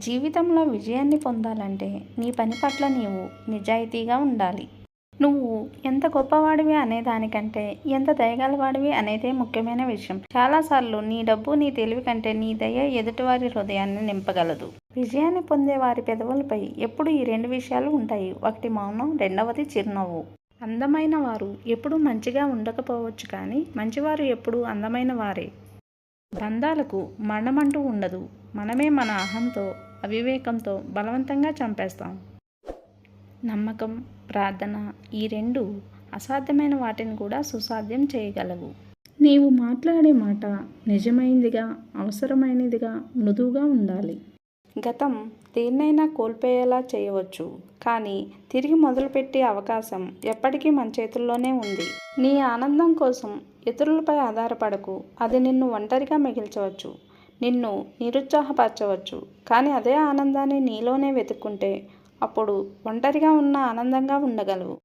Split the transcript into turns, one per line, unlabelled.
జీవితంలో విజయాన్ని పొందాలంటే నీ పని పట్ల నీవు నిజాయితీగా ఉండాలి. నువ్వు ఎంత గొప్పవాడివి అనే దానికంటే ఎంత దయగలవాడివి అనేదే ముఖ్యమైన విషయం. చాలాసార్లు నీ డబ్బు నీ తెలివి కంటే నీ దయ ఎదుటివారి హృదయాన్ని నింపగలదు. విజయాన్ని పొందే వారి పెదవులపై ఎప్పుడు ఈ రెండు విషయాలు ఉంటాయి. ఒకటి మౌనం, రెండవది చిరునవ్వు. అందమైన వారు ఎప్పుడూ మంచిగా ఉండకపోవచ్చు, కానీ మంచివారు ఎప్పుడూ అందమైన వారే. బంధాలకు మరణమంటూ ఉండదు. మనమే మన అహంతో, అవివేకంతో బలవంతంగా చంపేస్తాం. నమ్మకం, ప్రార్థన ఈ రెండు అసాధ్యమైన వాటిని కూడా సుసాధ్యం చేయగలవు. నీవు మాట్లాడే మాట నిజమైనదిగా, అవసరమైనదిగా, మృదువుగా ఉండాలి. గతం దేన్నైనా కోల్పోయేలా చేయవచ్చు, కానీ తిరిగి మొదలుపెట్టే అవకాశం ఎప్పటికీ మన చేతుల్లోనే ఉంది. నీ ఆనందం కోసం ఇతరులపై ఆధారపడకు. అది నిన్ను ఒంటరిగా మిగిల్చవచ్చు, నిన్ను నిరుత్సాహపరచవచ్చు. కానీ అదే ఆనందాన్ని నీలోనే వెతుక్కుంటే అప్పుడు ఒంటరిగా ఉన్న ఆనందంగా ఉండగలవు.